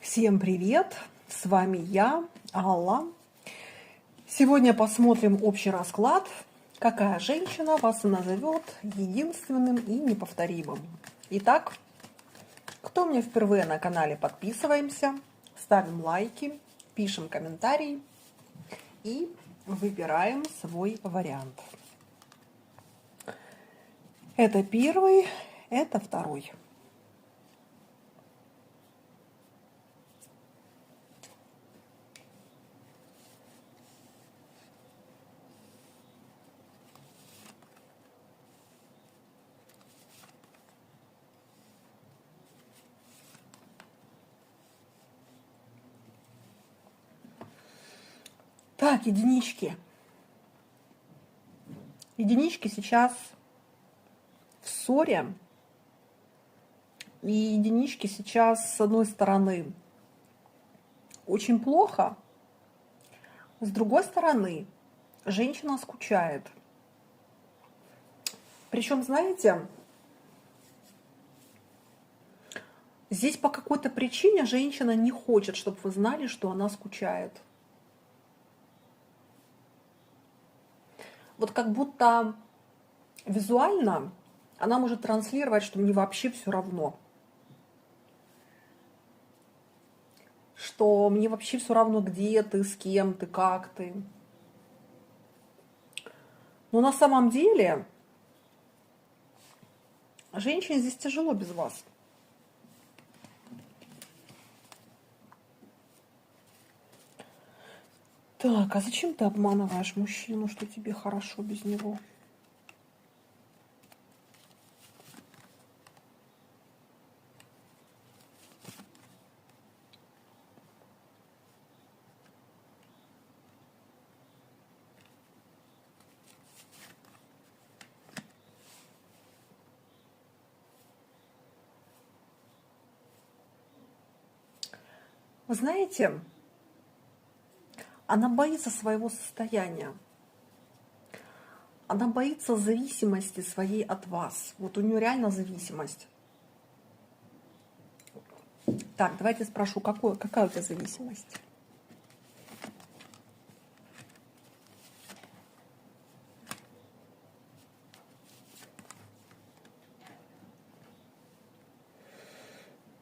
Всем привет! С вами я, Алла. Сегодня посмотрим общий расклад. Какая женщина вас назовет единственным и неповторимым? Итак, кто у меня впервые на канале, подписываемся, ставим лайки, пишем комментарии и выбираем свой вариант. Это первый, это второй. Так, единички. Единички сейчас в ссоре. И единички сейчас, с одной стороны, очень плохо. С другой стороны, женщина скучает. Причем, знаете, здесь по какой-то причине женщина не хочет, чтобы вы знали, что она скучает. Вот как будто визуально она может транслировать, что мне вообще все равно. Что мне вообще все равно, где ты, с кем ты, как ты. Но на самом деле женщине здесь тяжело без вас. Так, а зачем ты обманываешь мужчину, что тебе хорошо без него? Вы знаете, она боится своего состояния. Она боится зависимости своей от вас. Вот у нее реально зависимость. Так, давайте спрошу, какая у тебя зависимость?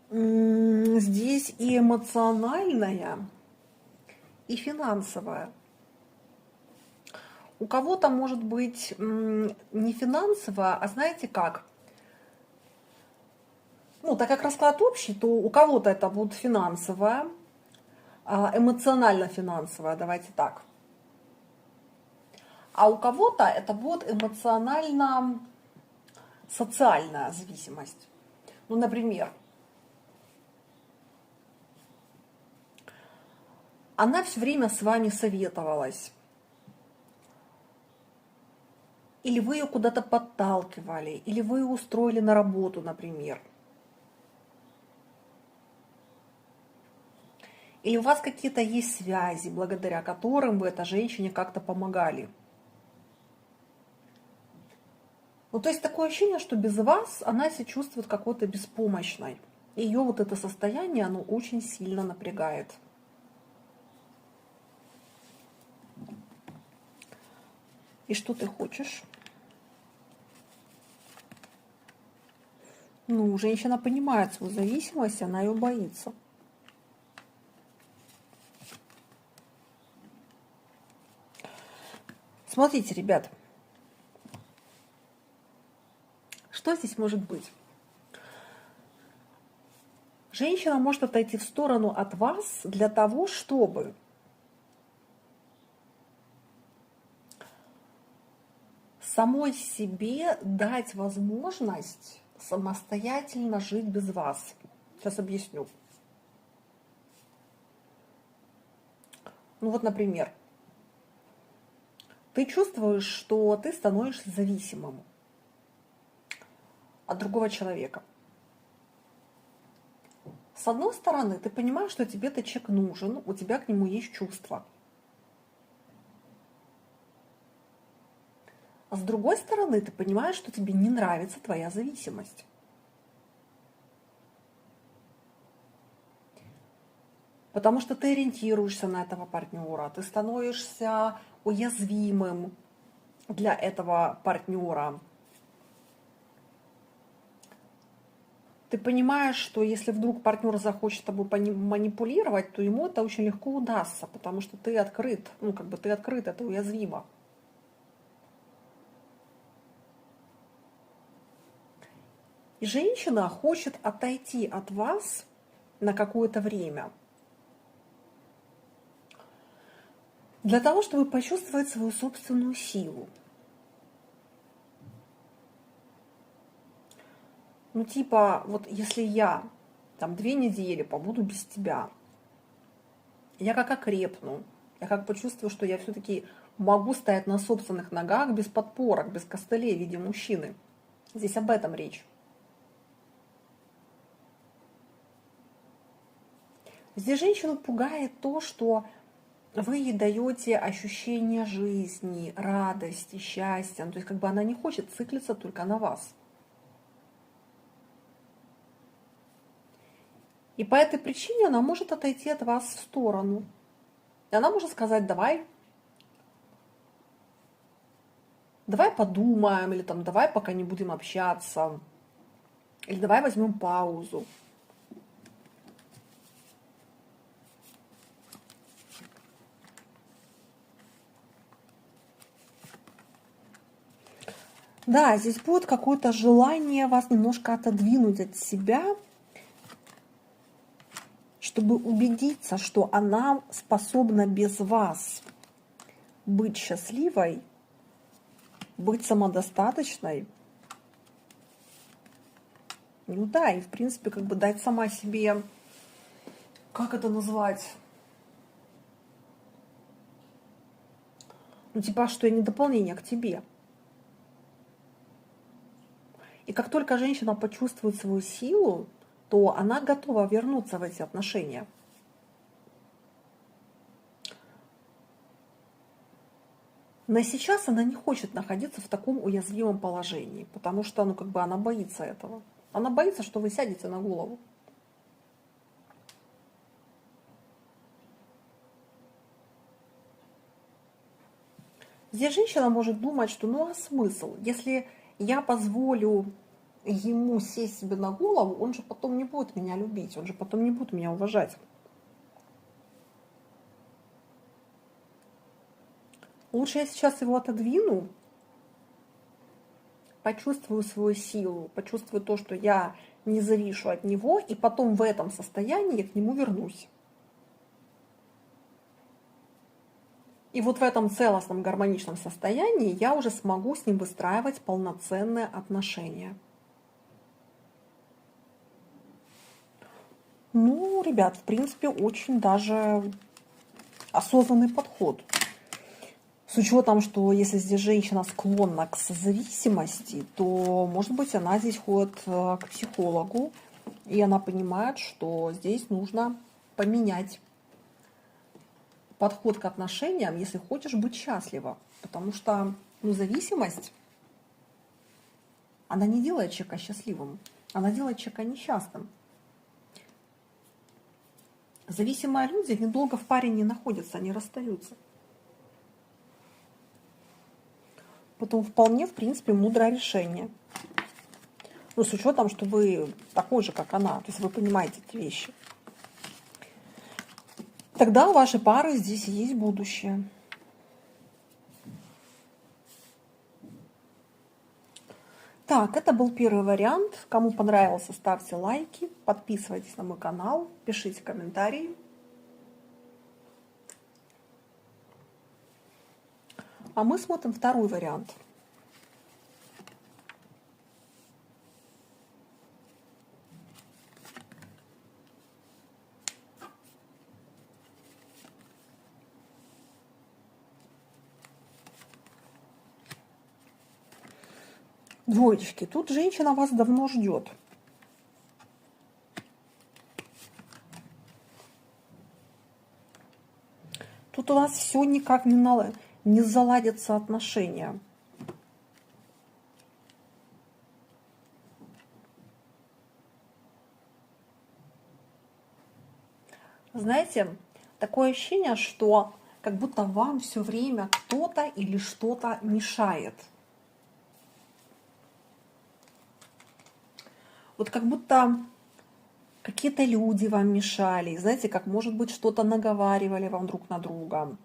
Здесь и эмоциональная, и финансовая. У кого-то может быть не финансовая, а знаете как? Ну, так как расклад общий, то у кого-то это будет финансовая, эмоционально-финансовая, давайте так. А у кого-то это будет эмоционально-социальная зависимость. Ну, например, она все время с вами советовалась. Или вы ее куда-то подталкивали, или вы ее устроили на работу, например. Или у вас какие-то есть связи, благодаря которым вы этой женщине как-то помогали. Ну, то есть такое ощущение, что без вас она себя чувствует какой-то беспомощной. Ее вот это состояние, оно очень сильно напрягает. И что ты хочешь? Ну, женщина понимает свою зависимость, она ее боится. Смотрите, ребят, что здесь может быть? Женщина может отойти в сторону от вас для того, чтобы самой себе дать возможность самостоятельно жить без вас. Сейчас объясню. Ну вот, например, ты чувствуешь, что ты становишься зависимым от другого человека. С одной стороны, ты понимаешь, что тебе этот человек нужен, у тебя к нему есть чувства. А с другой стороны, ты понимаешь, что тебе не нравится твоя зависимость. потому что ты ориентируешься на этого партнера, ты становишься уязвимым для этого партнера. Ты понимаешь, что если вдруг партнер захочет тобой манипулировать, то ему это очень легко удастся, потому что ты открыт, ну как бы ты открыт, это уязвимо. И женщина хочет отойти от вас на какое-то время, для того, чтобы почувствовать свою собственную силу. Ну типа, вот если я там 2 недели побуду без тебя, я как окрепну, я как почувствую, что я все-таки могу стоять на собственных ногах без подпорок, без костылей в виде мужчины. Здесь об этом речь. Здесь женщину пугает то, что вы ей даете ощущение жизни, радости, счастья. Ну, то есть как бы она не хочет циклиться только на вас. И по этой причине она может отойти от вас в сторону. И она может сказать: давай подумаем, или там давай пока не будем общаться, или давай возьмем паузу. Да, здесь будет какое-то желание вас немножко отодвинуть от себя, чтобы убедиться, что она способна без вас быть счастливой, быть самодостаточной. Ну да, и в принципе как бы дать сама себе, как это назвать, ну типа, что я не дополнение к тебе. И как только женщина почувствует свою силу, то она готова вернуться в эти отношения. Но сейчас она не хочет находиться в таком уязвимом положении, потому что, ну, как бы она боится этого. Она боится, что вы сядете на голову. Здесь женщина может думать, что ну а смысл? Если я позволю ему сесть себе на голову, он же потом не будет меня любить, он же потом не будет меня уважать. Лучше я сейчас его отодвину, почувствую свою силу, почувствую то, что я не завишу от него, и потом в этом состоянии я к нему вернусь. И вот в этом целостном гармоничном состоянии я уже смогу с ним выстраивать полноценные отношения. Ну, ребят, в принципе, очень даже осознанный подход. С учетом, что если здесь женщина склонна к созависимости, то, может быть, она здесь ходит к психологу, и она понимает, что здесь нужно поменять подход к отношениям, если хочешь быть счастлива. Потому что зависимость, она не делает человека счастливым, она делает человека несчастным. Зависимые люди недолго в паре не находятся, они расстаются. Потом вполне, в принципе, мудрое решение. Ну, с учетом, что вы такой же, как она, то есть вы понимаете эти вещи. Тогда у вашей пары здесь есть будущее. Так, это был первый вариант. Кому понравился, ставьте лайки, подписывайтесь на мой канал, пишите комментарии. А мы смотрим второй вариант. Двоечки. Тут женщина вас давно ждет. Тут у вас все никак не заладятся отношения. Знаете, такое ощущение, что как будто вам все время кто-то или что-то мешает. Вот как будто какие-то люди вам мешали, знаете, как может быть что-то наговаривали вам друг на друга.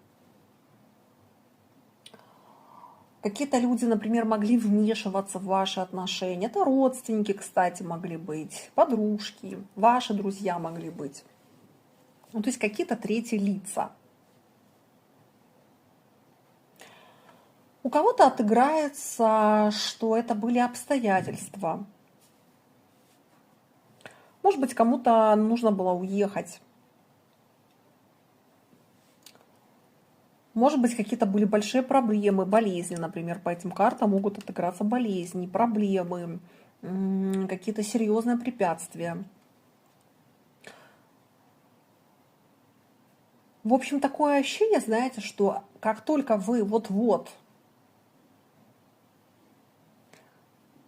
Какие-то люди, например, могли вмешиваться в ваши отношения. Это родственники, кстати, могли быть, подружки, ваши друзья могли быть. Ну, то есть какие-то третьи лица. У кого-то отыграется, что это были обстоятельства. Может быть, кому-то нужно было уехать. Может быть, какие-то были большие проблемы, болезни, например, по этим картам могут отыграться болезни, проблемы, какие-то серьезные препятствия. В общем, такое ощущение, знаете, что как только вы вот-вот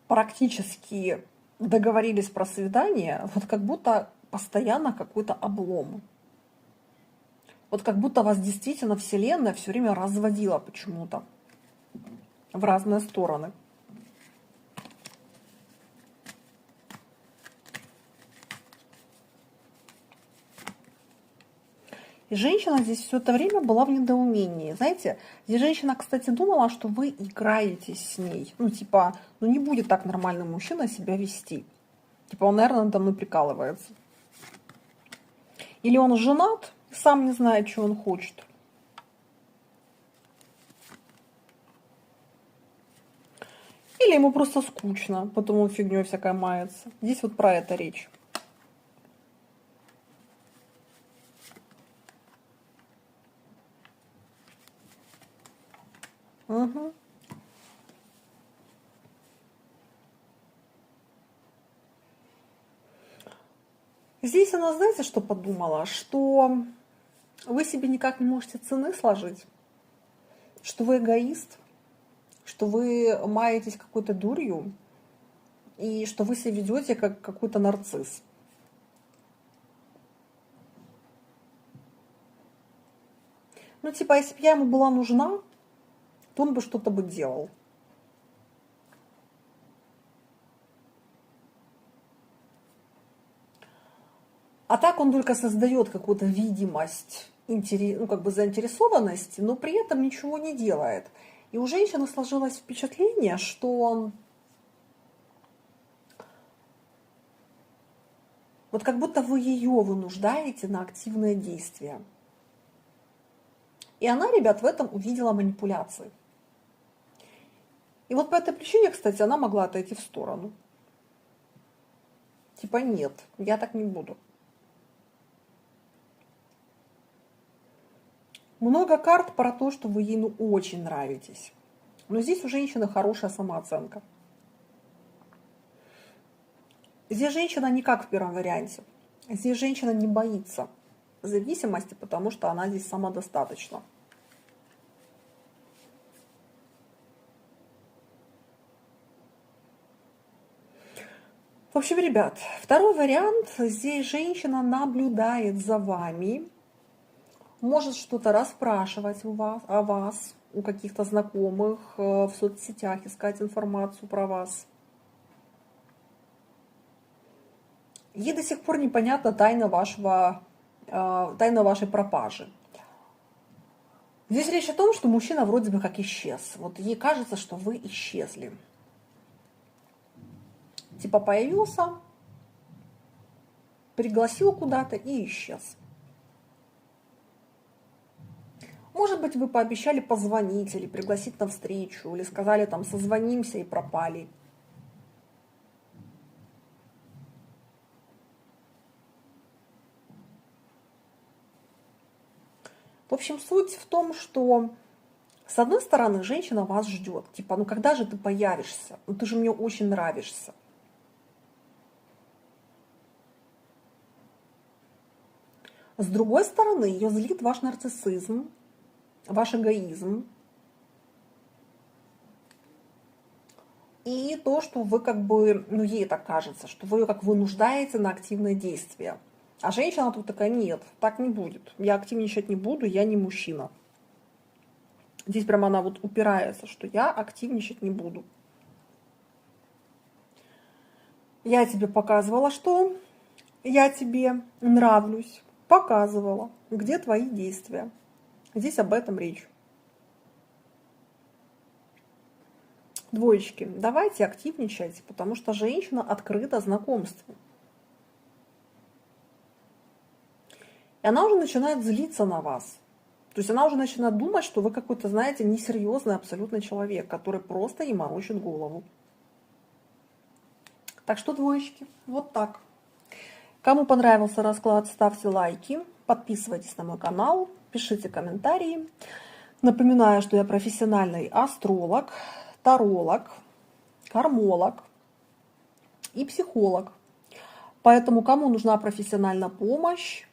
практически договорились про свидание, вот как будто постоянно какой-то облом. Вот как будто вас действительно Вселенная все время разводила почему-то в разные стороны. И женщина здесь все это время была в недоумении. Знаете, здесь женщина, кстати, думала, что вы играетесь с ней. Ну, типа, ну не будет так нормальный мужчина себя вести. Типа, он, наверное, надо мной прикалывается. Или он женат, сам не знает, что он хочет. Или ему просто скучно, потом он фигней всякой мается. Здесь вот про это речь. Угу. Здесь она, знаете, что подумала? Что вы себе никак не можете цены сложить, что вы эгоист, что вы маетесь какой-то дурью, и что вы себя ведете как какой-то нарцисс. Ну, типа, если бы я ему была нужна, то он бы что-то бы делал. А так он только создает какую-то видимость, ну, как бы заинтересованности, но при этом ничего не делает. И у женщины сложилось впечатление, что вот как будто вы ее вынуждаете на активные действия. И она, ребят, в этом увидела манипуляции. И вот по этой причине, кстати, она могла отойти в сторону. Типа, нет, я так не буду. Много карт про то, что вы ей ну, очень нравитесь. Но здесь у женщины хорошая самооценка. Здесь женщина не как в первом варианте. Здесь женщина не боится зависимости, потому что она здесь самодостаточна. В общем, ребят, второй вариант. Здесь женщина наблюдает за вами, может что-то расспрашивать о вас, у каких-то знакомых, в соцсетях искать информацию про вас. Ей до сих пор непонятна тайна вашей пропажи. Здесь речь о том, что мужчина вроде бы как исчез. Вот ей кажется, что вы исчезли. Типа появился, пригласил куда-то и исчез. Может быть, вы пообещали позвонить или пригласить на встречу, или сказали там созвонимся и пропали. В общем, суть в том, что с одной стороны женщина вас ждет. Типа, ну когда же ты появишься? Ну ты же мне очень нравишься. С другой стороны, ее злит ваш нарциссизм, ваш эгоизм. И то, что вы как бы, ну ей так кажется, что вы ее как вынуждаете на активные действия. А женщина тут такая: нет, так не будет. Я активничать не буду, я не мужчина. Здесь прямо она вот упирается, что я активничать не буду. Я тебе показывала, что я тебе нравлюсь. Показывала. Где твои действия? Здесь об этом речь. Двоечки, давайте активничать, потому что женщина открыта знакомству. И она уже начинает злиться на вас. То есть она уже начинает думать, что вы какой-то, знаете, несерьезный абсолютно человек, который просто ей морочит голову. Так что, двоечки, вот так. Кому понравился расклад, ставьте лайки, подписывайтесь на мой канал, пишите комментарии. Напоминаю, что я профессиональный астролог, таролог, кармолог и психолог. Поэтому кому нужна профессиональная помощь,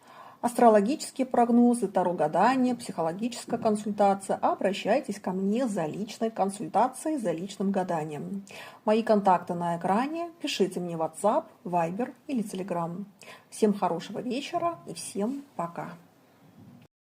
астрологические прогнозы, таро-гадание, психологическая консультация, обращайтесь ко мне за личной консультацией, за личным гаданием. Мои контакты на экране, пишите мне в WhatsApp, Viber или Telegram. Всем хорошего вечера и всем пока!